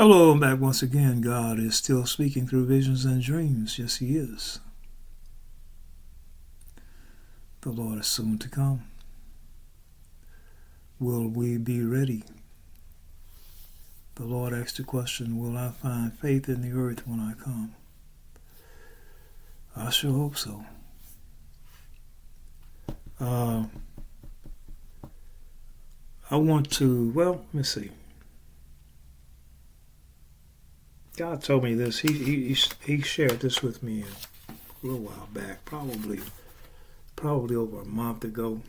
Hello, I'm back once again. God is still speaking through visions and dreams. Yes, He is. The Lord is soon to come. Will we be ready? The Lord asked the question, will I find faith in the earth when I come? I sure hope so. I want to, let me see. God told me this. He shared this with me a little while back, probably over a month ago.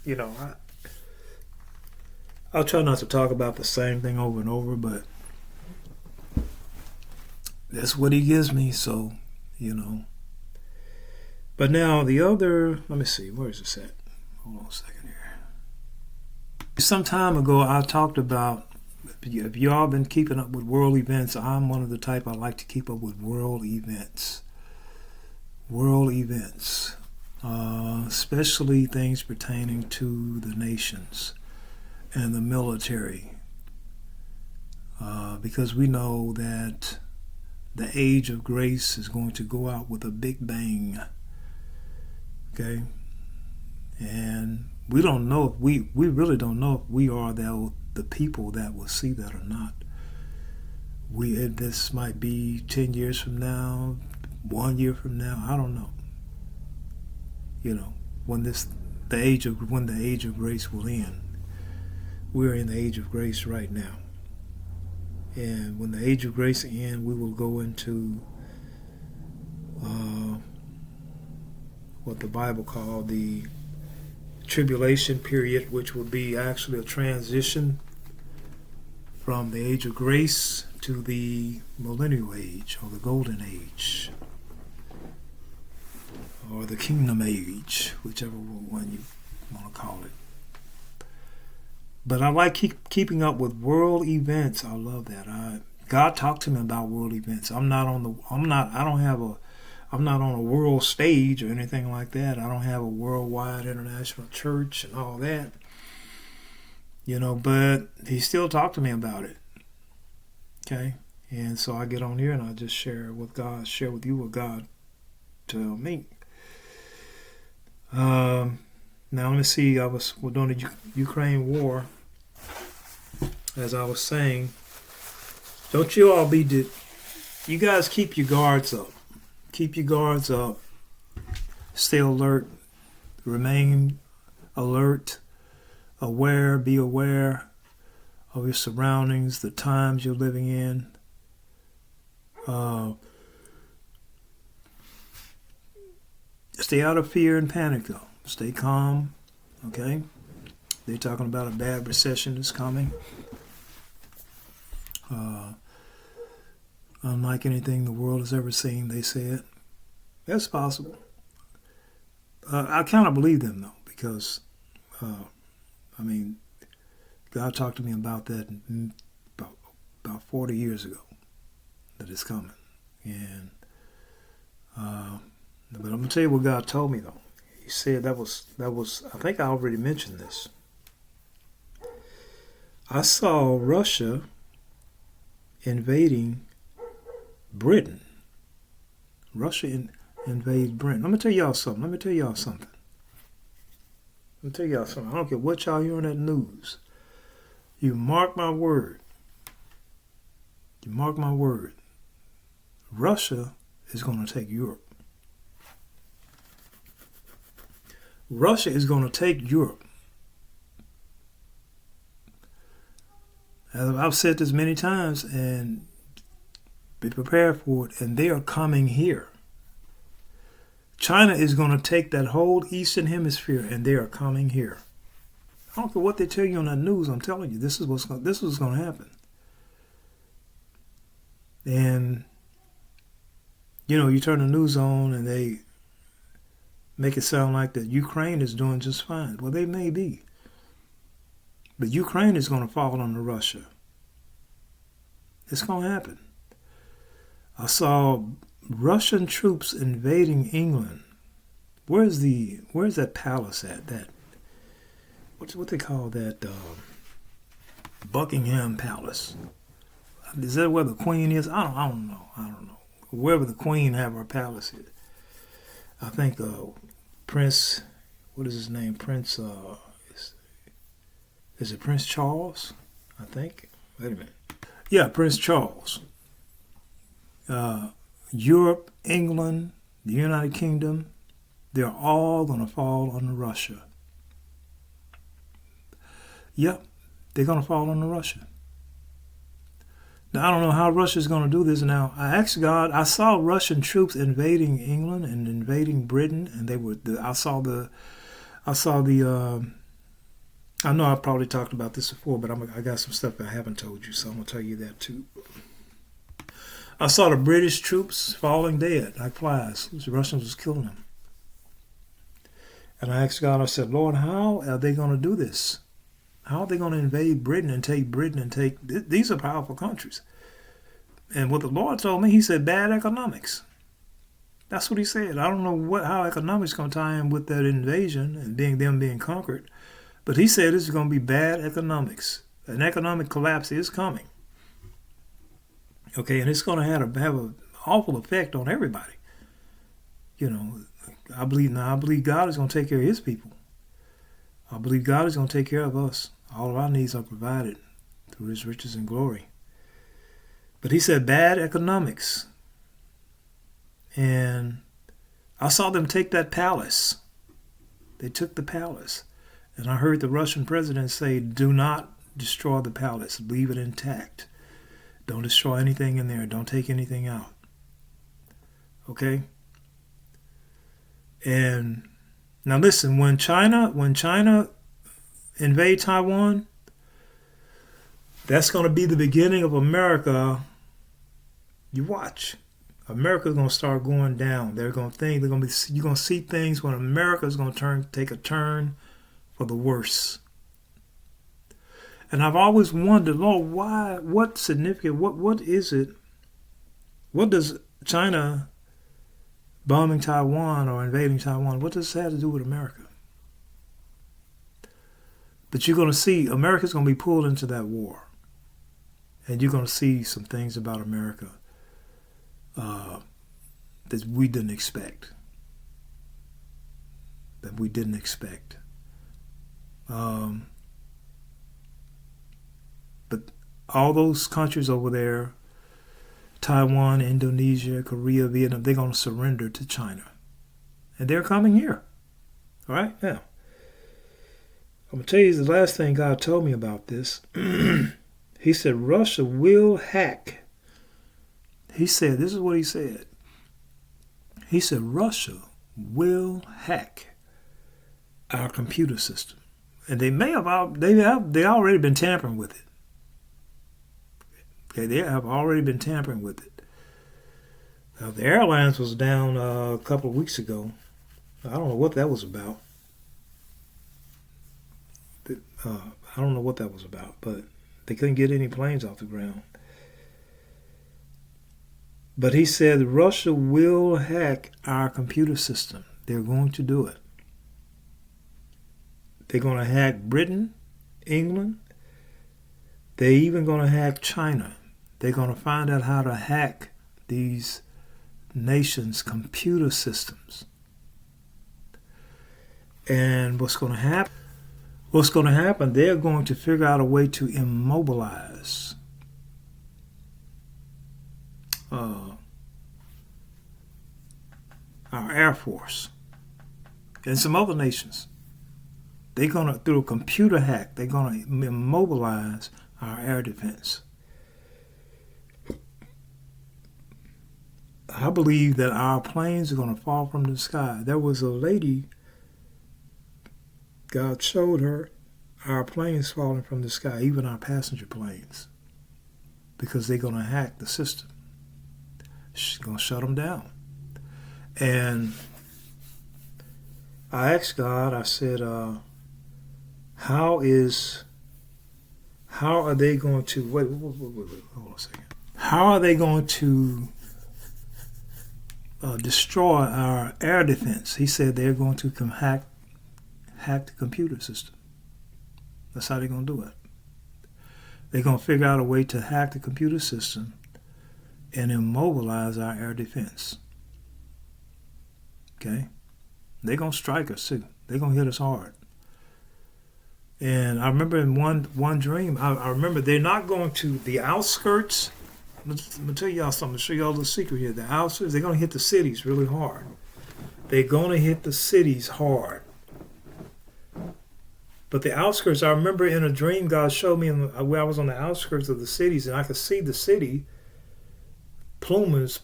You know, I'll try not to talk about the same thing over and over, but that's what He gives me. So, But now the other, let me see, where is this at? Hold on a second here. Some time ago, I talked about, if y'all been keeping up with world events, I'm one of the type I like to keep up with world events. World events, especially things pertaining to the nations and the military, because we know that the age of grace is going to go out with a big bang. Okay, and we don't know if we really don't know if we are the people that will see that or not. This might be 10 years from now, 1 year from now. I don't know. When the age of grace will end. We're in the age of grace right now, and when the age of grace ends, we will go into what the Bible called the tribulation period, which will be actually a transition from the age of grace to the millennial age, or the golden age, or the kingdom age, whichever one you want to call it. But I like keeping up with world events. I love that. God talked to me about world events. I'm not on a world stage or anything like that. I don't have a worldwide international church and all that. But He still talked to me about it. Okay? And so I get on here and I just share with you what God told me. Now let me see, we're doing the Ukraine war. As I was saying, don't you all you guys keep your guards up. Keep your guards up. Stay alert. Remain alert. Be aware of your surroundings, the times you're living in. Stay out of fear and panic, though. Stay calm, okay? They're talking about a bad recession that's coming. Unlike anything the world has ever seen, they said. That's possible. I kind of believe them, though, because, God talked to me about that about 40 years ago, that it's coming. And but I'm going to tell you what God told me, though. He said that was. I think I already mentioned this. I saw Russia invading Britain. Russia invade Britain. Let me tell y'all something. I don't care what y'all hear on that news. You mark my word. Russia is going to take Europe. Russia is going to take Europe. As I've said this many times, and be prepared for it, and they are coming here. China is going to take that whole Eastern Hemisphere, and they are coming here. I don't care what they tell you on that news. I'm telling you, this is what's going to happen. And you turn the news on, and they make it sound like that Ukraine is doing just fine. Well, they may be, but Ukraine is going to fall under Russia. It's going to happen. I saw Russian troops invading England. Where's that palace at? What's what they call that? Buckingham Palace. Is that where the Queen is? I don't know. Wherever the Queen have her palace is. I think Prince, what is his name? Prince, is it Prince Charles? I think. Wait a minute. Yeah, Prince Charles. Europe, England, the United Kingdom, they're all going to fall under Russia. Yep, they're going to fall under Russia. Now, I don't know how Russia's going to do this now. I asked God, I saw Russian troops invading England and invading Britain, and I know I probably talked about this before, but I got some stuff that I haven't told you, so I'm going to tell you that too. I saw the British troops falling dead like flies. The Russians was killing them. And I asked God, I said, Lord, how are they going to do this? How are they going to invade Britain and take these are powerful countries. And what the Lord told me, he said, bad economics. That's what he said. I don't know how economics is going to tie in with that invasion and them being conquered. But he said this is going to be bad economics. An economic collapse is coming. Okay, and it's going to have an awful effect on everybody. You know, I believe God is going to take care of his people. I believe God is going to take care of us. All of our needs are provided through his riches and glory. But he said bad economics. And I saw them take that palace. They took the palace. And I heard the Russian president say, do not destroy the palace. Leave it intact. Don't destroy anything in there. Don't take anything out. Okay? And now listen, when China invade Taiwan, that's going to be the beginning of America. You watch. America's going to start going down. You're going to see things when America's going to take a turn for the worse. And I've always wondered, Lord, why, what is it? What does China bombing Taiwan or invading Taiwan, what does that have to do with America? But you're going to see America's going to be pulled into that war. And you're going to see some things about America that we didn't expect. But all those countries over there, Taiwan, Indonesia, Korea, Vietnam, they're going to surrender to China. And they're coming here. All right? Now, I'm going to tell you the last thing God told me about this. He said, Russia will hack. He said, this is what he said. He said, Russia will hack our computer system. And they already been tampering with it. Okay, they have already been tampering with it. The airlines was down a couple of weeks ago. I don't know what that was about. But they couldn't get any planes off the ground. But he said Russia will hack our computer system. They're going to do it. They're going to hack Britain, England. They're even going to hack China. They're going to find out how to hack these nations' computer systems. And what's going to happen? They're going to figure out a way to immobilize our Air Force and some other nations. They're going to, through a computer hack, they're going to immobilize our air defense. I believe that our planes are going to fall from the sky. There was a lady, God showed her our planes falling from the sky, even our passenger planes, because they're going to hack the system. She's going to shut them down. And I asked God, I said, how are they going to, wait, hold on a second. How are they going to destroy our air defense? He said they're going to hack the computer system. That's how they're going to do it. They're going to figure out a way to hack the computer system and immobilize our air defense. Okay? They're going to strike us too. They're going to hit us hard. And I remember in one dream, I remember they're not going to the outskirts. Let me tell y'all something. Show y'all the secret here. The outskirts, they're going to hit the cities really hard. They're going to hit the cities hard. But the outskirts, I remember in a dream, God showed me where I was on the outskirts of the cities, and I could see the city, plumers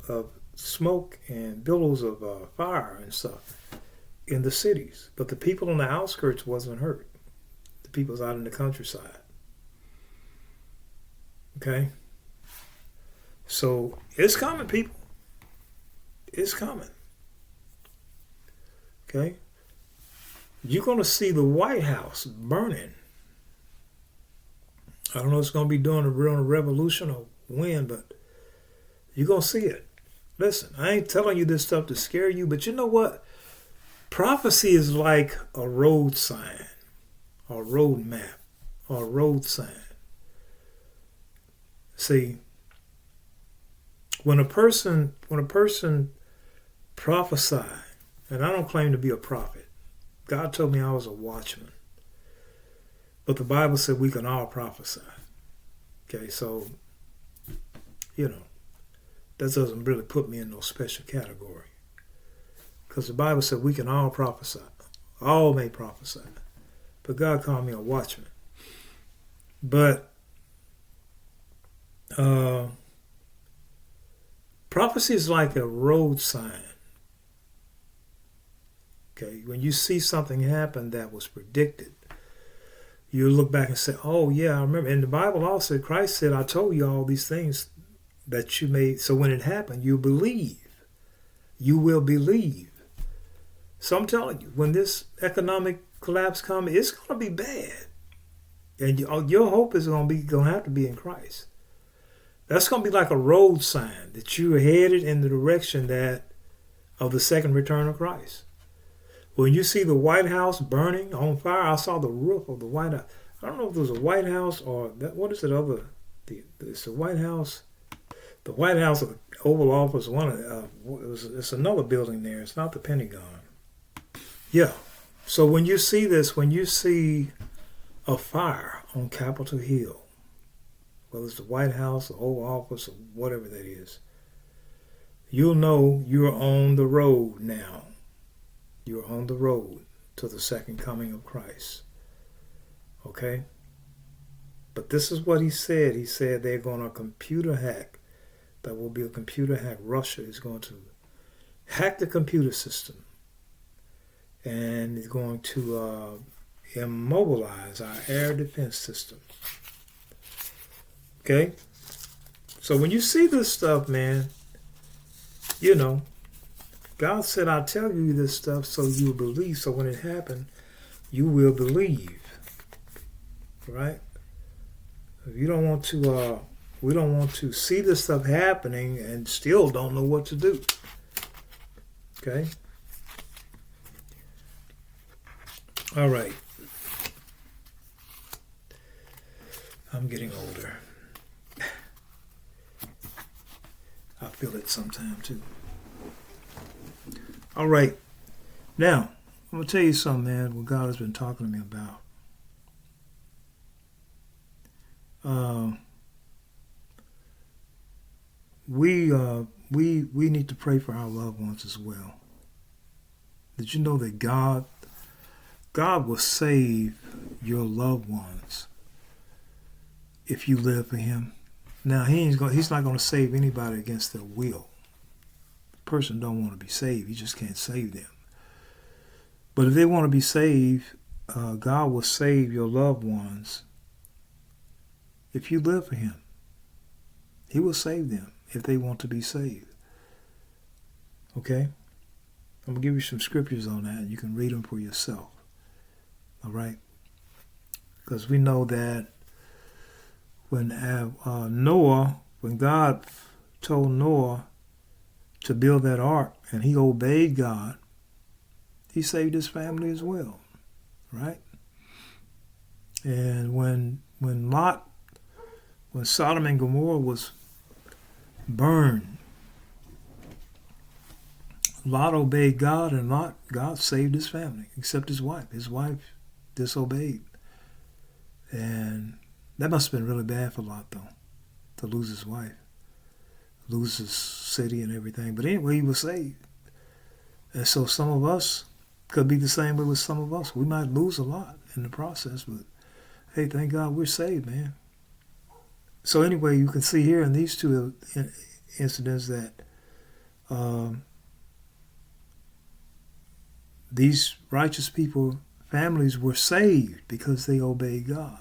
of smoke and billows of fire and stuff in the cities. But the people on the outskirts wasn't hurt. The people's out in the countryside. Okay? So it's coming, people. It's coming. Okay? You're going to see the White House burning. I don't know if it's going to be during a revolution or when, but you're going to see it. Listen, I ain't telling you this stuff to scare you, but you know what? Prophecy is like a road sign, or a road map, or a road sign. See, when a person prophesies, and I don't claim to be a prophet. God told me I was a watchman. But the Bible said we can all prophesy. Okay, so, that doesn't really put me in no special category. Because the Bible said we can all prophesy. All may prophesy. But God called me a watchman. But prophecy is like a road sign. Okay, when you see something happen that was predicted, you look back and say, oh yeah, I remember. And the Bible also, Christ said, I told you all these things that you may, so when it happened, you believe. You will believe. So I'm telling you, when this economic collapse comes, it's going to be bad. And your hope is going to have to be in Christ. That's going to be like a road sign that you're headed in the direction of the second return of Christ. When you see the White House burning on fire, I saw the roof of the White House. I don't know if it was a White House or what is it other? It's the White House. The White House of the Oval Office. It's another building there. It's not the Pentagon. Yeah. So when you see this, when you see a fire on Capitol Hill, whether it's the White House, the Oval Office, or whatever that is, you'll know you're on the road now. You're on the road to the second coming of Christ. Okay? But this is what he said. He said they're going to computer hack. There will be a computer hack. Russia is going to hack the computer system. And is going to immobilize our air defense system. Okay? So when you see this stuff, man, God said, I'll tell you this stuff so you'll believe. So when it happened, you will believe. Right? If you don't want to, we don't want to see this stuff happening and still don't know what to do. Okay? All right. I'm getting older. I feel it sometime too. All right. Now, I'm going to tell you something, man, what God has been talking to me about. We need to pray for our loved ones as well. Did you know that God will save your loved ones if you live for Him? Now, He's not going to save anybody against their will. The person don't want to be saved. He just can't save them. But if they want to be saved, God will save your loved ones if you live for Him. He will save them if they want to be saved. Okay? I'm going to give you some scriptures on that. You can read them for yourself. All right? Because we know that when God told Noah to build that ark and he obeyed God, He saved his family as well. Right? And when Lot When Sodom and Gomorrah was burned, Lot obeyed God, and God saved his family, except his wife. His wife disobeyed. And that must have been really bad for Lot, though, to lose his wife, lose his city and everything. But anyway, he was saved. And so some of us could be the same way with some of us. We might lose a lot in the process, but hey, thank God we're saved, man. So anyway, you can see here in these two incidents that these righteous people, families, were saved because they obeyed God.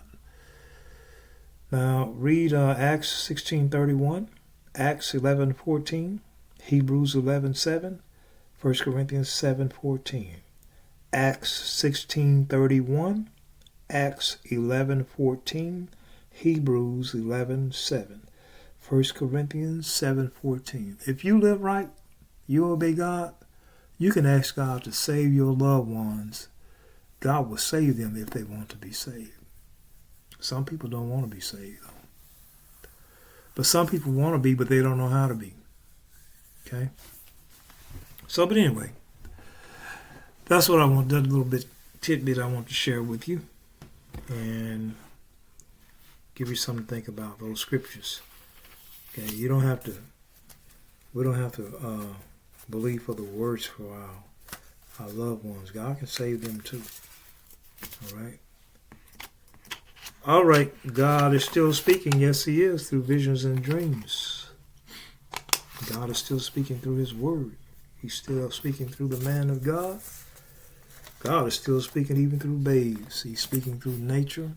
Now read Acts 16:31, Acts 11:14, Hebrews 11:7, 1 Corinthians 7:14, Acts 16:31, Acts 11:14, Hebrews 11:7, 1 Corinthians 7:14. If you live right, you obey God, you can ask God to save your loved ones. God will save them if they want to be saved. Some people don't want to be saved, though. But some people want to be, but they don't know how to be. Okay? So, but anyway, that's what I want, that little bit tidbit I want to share with you and give you something to think about, those scriptures. Okay, we don't have to believe for the words for our loved ones. God can save them too. All right, God is still speaking. Yes, he is, through visions and dreams. God is still speaking through his word. He's still speaking through the man of God. God is still speaking even through babes. He's speaking through nature.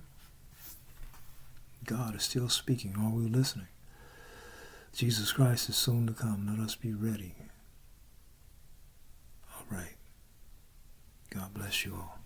God is still speaking. Are we listening? Jesus Christ is soon to come. Let us be ready. All right. God bless you all.